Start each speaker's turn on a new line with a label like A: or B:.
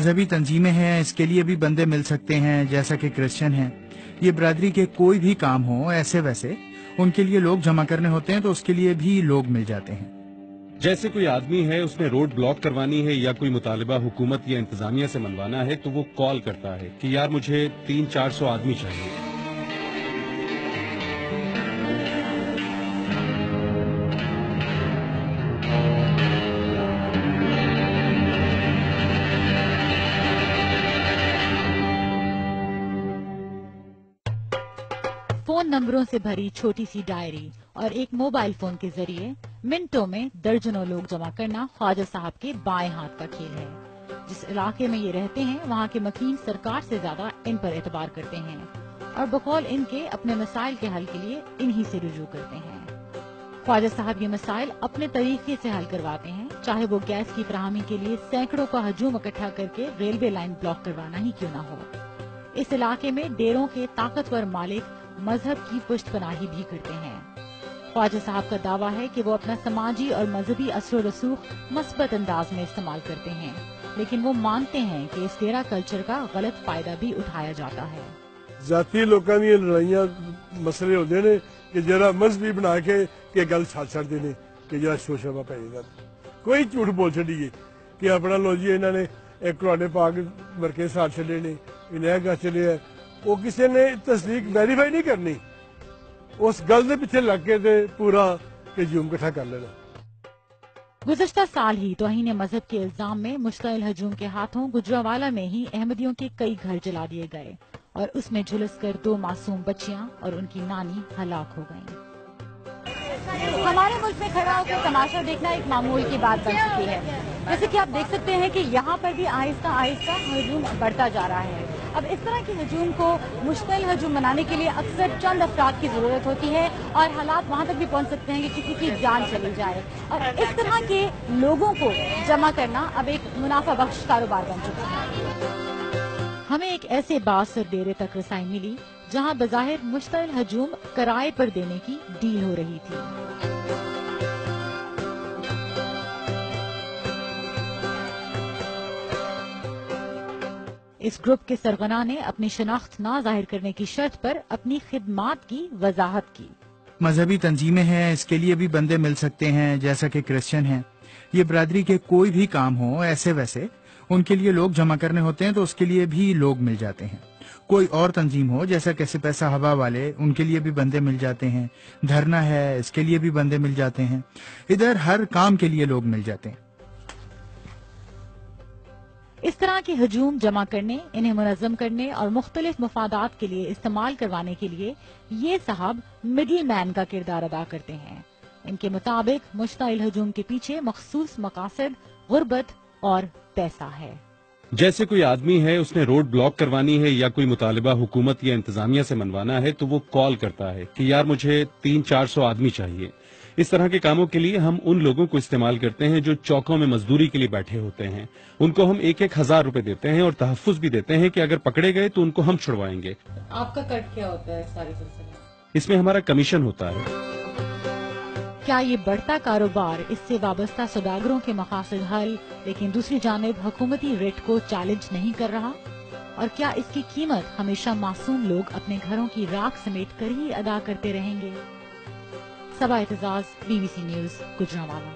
A: मजहबी तंजीमें हैं, इसके लिए भी बंदे मिल सकते हैं, जैसा कि क्रिश्चियन हैं। ये बरादरी के कोई भी काम हो, ऐसे वैसे उनके लिए लोग जमा करने होते हैं तो उसके लिए भी लोग मिल जाते हैं।
B: जैसे कोई आदमी है, उसने रोड ब्लॉक करवानी है या कोई मुतालिबा हुकूमत या इंतजामिया से मनवाना है तो वो कॉल करता है कि यार मुझे 300-400 आदमी चाहिए।
C: फोन नंबरों से भरी छोटी सी डायरी और एक मोबाइल फोन के जरिए मिनटों में दर्जनों लोग जमा करना ख्वाजा साहब के बाएं हाथ का खेल है। जिस इलाके में ये रहते हैं वहाँ के मकीन सरकार से ज्यादा इन पर एतबार करते हैं और बकौल इनके अपने मसाइल के हल के लिए इन्हीं से रुजू करते हैं। ख्वाजा साहब ये मसाइल अपने तरीके से हल करवाते हैं, चाहे वो गैस की फराहमी के लिए सैकड़ों का हजूम इकट्ठा करके रेलवे लाइन ब्लॉक करवाना ही क्यों न हो। इस इलाके में डेरों के ताकतवर मालिक मजहब की पुष्टपनाही भी करते हैं। ख्वाजा साहब का दावा है कि वो अपना समाजी और मजहबी असर रसूख मस्बत अंदाज में इस्तेमाल करते हैं, लेकिन वो मानते हैं कि इस डेरा कल्चर का गलत फायदा भी उठाया जाता है।
D: जाती लोगों दी लड़ाइयां मसले होते ने कि जरा मजहबी बना के गल छड़ देने कि जरा शोशा पै जाएगा। कोई झूठ बोल छड़िए कि अपना लो जी इन्होंने एक कुरान पाक वर्के साथ छड़े ने इन्हें गल चले है, वो किसी ने तस्दीक वेरीफाई नहीं करनी, उस गल के पिछे लग के ते पूरा हजूम इकट्ठा कर लेना।
C: गुज़श्ता साल ही तौहीन मजहब के इल्जाम में मुश्तइल हजूम के हाथों गुजरावाला में ही अहमदियों के कई घर जला दिए गए और उसमें झुलस कर 2 मासूम बच्चियां और उनकी नानी हलाक हो गईं। हमारे मुल्क में खड़ा होकर तमाशा देखना एक मामूल की बात बन चुकी है। जैसे कि आप देख सकते हैं कि यहाँ पर भी आहिस्ता आहिस्ता हजूम बढ़ता जा रहा है। अब इस तरह के हजूम को मुश्तइल हजूम बनाने के लिए अक्सर चंद अफराद की जरूरत होती है और हालात वहाँ तक भी पहुँच सकते हैं कि किसी की जान चली जाए। और इस तरह के लोगों को जमा करना अब एक मुनाफा बख्श कारोबार बन चुका है। हमें एक ऐसे बासर डेरे तक रसाई मिली जहाँ बज़ाहिर मुश्तइल हजूम किराए पर देने की डील हो रही थी। इस ग्रुप के सरगना ने अपनी शनाख्त ना जाहिर करने की शर्त पर अपनी खिदमात की वजाहत की।
A: मजहबी तंजीमें हैं, इसके लिए भी बंदे मिल सकते हैं, जैसा कि क्रिश्चियन हैं। ये बरादरी के कोई भी काम हो, ऐसे वैसे उनके लिए लोग जमा करने होते हैं तो उसके लिए भी लोग मिल जाते हैं। कोई और तंजीम हो, जैसा कैसे पैसा हवा वाले, उनके लिए भी बंदे मिल जाते हैं। धरना है, इसके लिए भी बंदे मिल जाते हैं। इधर हर काम के लिए लोग मिल जाते हैं।
C: इस तरह के हजूम जमा करने, इन्हें मुनज़्ज़म करने और मुख्तलिफ मफादात के लिए इस्तेमाल करवाने के लिए ये साहब मिडिल मैन का किरदार अदा करते हैं। इनके मुताबिक मुश्तइल हजूम के पीछे मखसूस मकासद, गुर्बत और पैसा है।
B: जैसे कोई आदमी है, उसने रोड ब्लॉक करवानी है या कोई मुतालिबा हुकूमत या इंतजामिया से मनवाना है तो वो कॉल करता है कि यार मुझे 300-400 आदमी चाहिए। इस तरह के कामों के लिए हम उन लोगों को इस्तेमाल करते हैं जो चौकों में मजदूरी के लिए बैठे होते हैं। उनको हम 1-1 हज़ार रुपए देते हैं और तहफ़्फ़ुज़ भी देते हैं कि अगर पकड़े गए तो उनको हम छुड़वाएंगे।
C: आपका कट क्या होता है सारी सिलसिला?
B: इसमें हमारा कमीशन होता है।
C: क्या ये बढ़ता कारोबार इससे वाबस्ता सौदागरों के मकासद हल, लेकिन दूसरी जानिब हुकूमती रेट को चैलेंज नहीं कर रहा? और क्या इसकी कीमत हमेशा मासूम लोग अपने घरों की राख समेट कर ही अदा करते रहेंगे? सबा एतजाज, BBC न्यूज़, गुजरांवाला।